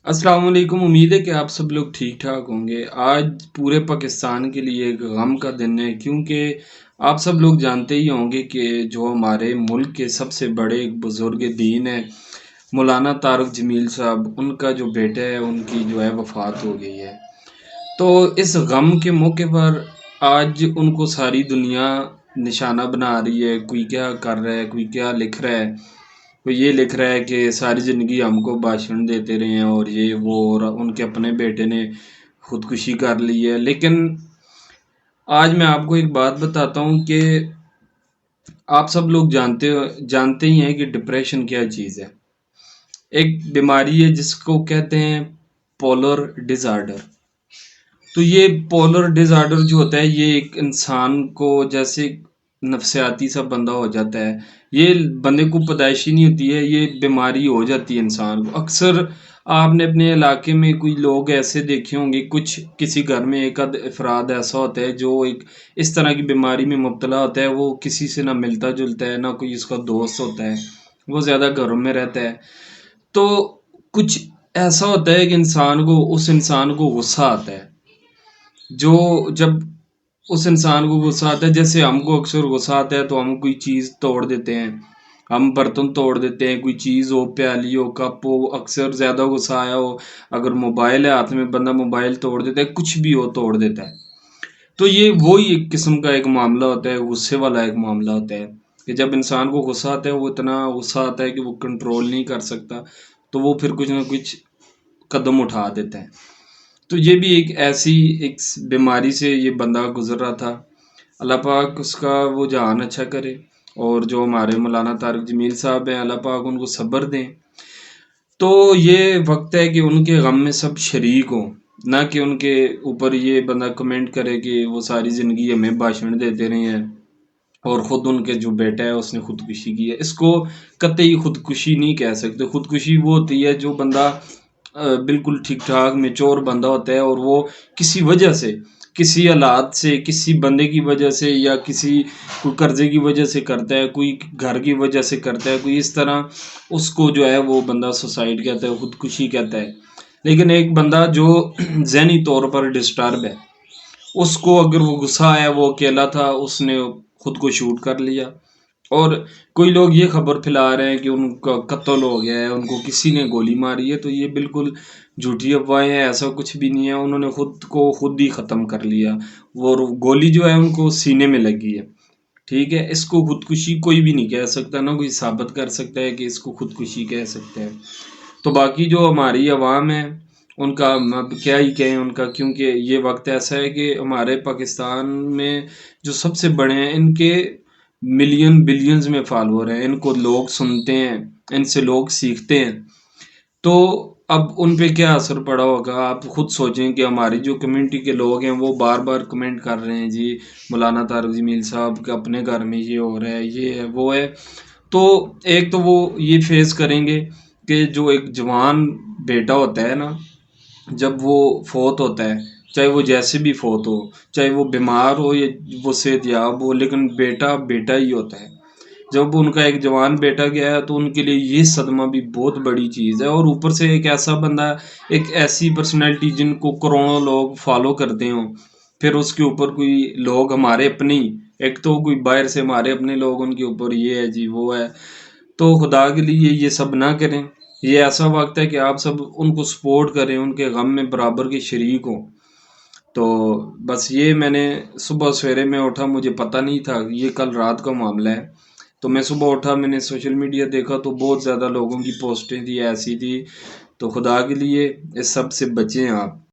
السلام علیکم، امید ہے کہ آپ سب لوگ ٹھیک ٹھاک ہوں گے۔ آج پورے پاکستان کے لیے ایک غم کا دن ہے، کیونکہ آپ سب لوگ جانتے ہی ہوں گے کہ جو ہمارے ملک کے سب سے بڑے ایک بزرگ دین ہے مولانا طارق جمیل صاحب، ان کا جو بیٹا ہے ان کی جو ہے وفات ہو گئی ہے۔ تو اس غم کے موقع پر آج ان کو ساری دنیا نشانہ بنا رہی ہے۔ کوئی کیا کر رہا ہے، کوئی کیا لکھ رہا ہے، کوئی یہ لکھ رہا ہے کہ ساری زندگی ہم کو بھاشن دیتے رہے ہیں اور یہ وہ، اور ان کے اپنے بیٹے نے خودکشی کر لی ہے۔ لیکن آج میں آپ کو ایک بات بتاتا ہوں کہ آپ سب لوگ جانتے ہی ہیں کہ ڈپریشن کیا چیز ہے۔ ایک بیماری ہے جس کو کہتے ہیں پولر ڈس آرڈر۔ تو یہ پولر ڈس آرڈر جو ہوتا ہے یہ ایک انسان کو جیسے نفسیاتی سا بندہ ہو جاتا ہے۔ یہ بندے کو پیدائشی نہیں ہوتی ہے، یہ بیماری ہو جاتی ہے انسان کو۔ اکثر آپ نے اپنے علاقے میں کوئی لوگ ایسے دیکھے ہوں گے، کچھ کسی گھر میں ایک آدھ افراد ایسا ہوتا ہے جو ایک اس طرح کی بیماری میں مبتلا ہوتا ہے۔ وہ کسی سے نہ ملتا جلتا ہے، نہ کوئی اس کا دوست ہوتا ہے، وہ زیادہ گھروں میں رہتا ہے۔ تو کچھ ایسا ہوتا ہے کہ اس انسان کو غصہ آتا ہے۔ جو جب اس انسان کو غصہ آتا ہے، جیسے ہم کو اکثر غصہ آتا ہے تو ہم کوئی چیز توڑ دیتے ہیں، ہم برتن توڑ دیتے ہیں، کوئی چیز ہو، پیالی ہو، کپ ہو، اکثر زیادہ غصہ آیا ہو، اگر موبائل ہے ہاتھ میں، بندہ موبائل توڑ دیتا ہے، کچھ بھی ہو توڑ دیتا ہے۔ تو یہ وہی ایک قسم کا ایک معاملہ ہوتا ہے، غصے والا ایک معاملہ ہوتا ہے کہ جب انسان کو غصہ آتا ہے، وہ اتنا غصہ آتا ہے کہ وہ کنٹرول نہیں کر سکتا، تو وہ پھر کچھ نہ کچھ قدم اٹھا دیتا ہے۔ تو یہ بھی ایک ایسی ایک بیماری سے یہ بندہ گزر رہا تھا۔ اللہ پاک اس کا وہ جہان اچھا کرے، اور جو ہمارے مولانا طارق جمیل صاحب ہیں، اللہ پاک ان کو صبر دیں۔ تو یہ وقت ہے کہ ان کے غم میں سب شریک ہوں، نہ کہ ان کے اوپر یہ بندہ کمنٹ کرے کہ وہ ساری زندگی ہمیں بھاشن دیتے رہے ہیں اور خود ان کے جو بیٹا ہے اس نے خودکشی کی ہے۔ اس کو قطعی خودکشی نہیں کہہ سکتے۔ خودکشی وہ ہوتی ہے جو بندہ بالکل ٹھیک ٹھاک میچور بندہ ہوتا ہے، اور وہ کسی وجہ سے، کسی حالات سے، کسی بندے کی وجہ سے، یا کوئی قرضے کی وجہ سے کرتا ہے، کوئی گھر کی وجہ سے کرتا ہے، کوئی اس طرح، اس کو جو ہے وہ بندہ سوسائڈ کہتا ہے، خودکشی کہتا ہے۔ لیکن ایک بندہ جو ذہنی طور پر ڈسٹرب ہے، اس کو اگر وہ غصہ آیا، وہ اکیلا تھا، اس نے خود کو شوٹ کر لیا۔ اور کوئی لوگ یہ خبر پھیلا رہے ہیں کہ ان کا قتل ہو گیا ہے، ان کو کسی نے گولی ماری ہے، تو یہ بالکل جھوٹی افواہیں ہیں، ایسا کچھ بھی نہیں ہے۔ انہوں نے خود ہی ختم کر لیا، وہ گولی جو ہے ان کو سینے میں لگی ہے۔ ٹھیک ہے، اس کو خودکشی کوئی بھی نہیں کہہ سکتا، نہ کوئی ثابت کر سکتا ہے کہ اس کو خودکشی کہہ سکتے ہیں۔ تو باقی جو ہماری عوام ہے ان کا اب کیا ہی کہیں ان کا، کیونکہ یہ وقت ایسا ہے کہ ہمارے پاکستان میں جو سب سے بڑے ہیں، ان کے ملین بلینز میں فالوور ہیں، ان کو لوگ سنتے ہیں، ان سے لوگ سیکھتے ہیں۔ تو اب ان پہ کیا اثر پڑا ہوگا، آپ خود سوچیں کہ ہماری جو کمیونٹی کے لوگ ہیں وہ بار بار کمنٹ کر رہے ہیں، جی مولانا طارق جمیل صاحب کے اپنے گھر میں یہ ہو رہا ہے، یہ ہے، وہ ہے۔ تو ایک تو وہ یہ فیس کریں گے کہ جو ایک جوان بیٹا ہوتا ہے نا، جب وہ فوت ہوتا ہے، چاہے وہ جیسے بھی فوت ہو، چاہے وہ بیمار ہو یا وہ صحت یاب ہو، لیکن بیٹا بیٹا ہی ہوتا ہے۔ جب ان کا ایک جوان بیٹا گیا ہے تو ان کے لیے یہ صدمہ بھی بہت بڑی چیز ہے، اور اوپر سے ایک ایسا بندہ، ایک ایسی پرسنالٹی جن کو کروڑوں لوگ فالو کرتے ہوں، پھر اس کے اوپر کوئی لوگ ہمارے اپنے ہی، ایک تو کوئی باہر سے ہمارے اپنے لوگ ان کے اوپر یہ ہے جی وہ ہے۔ تو خدا کے لیے یہ سب نہ کریں۔ یہ ایسا وقت ہے کہ آپ سب ان کو سپورٹ کریں، ان کے غم میں برابر کے شریک ہوں۔ تو بس یہ میں نے صبح سویرے میں اٹھا، مجھے پتہ نہیں تھا، یہ کل رات کا معاملہ ہے۔ تو میں صبح اٹھا، میں نے سوشل میڈیا دیکھا تو بہت زیادہ لوگوں کی پوسٹیں تھی، ایسی تھی۔ تو خدا کے لیے اس سب سے بچیں آپ۔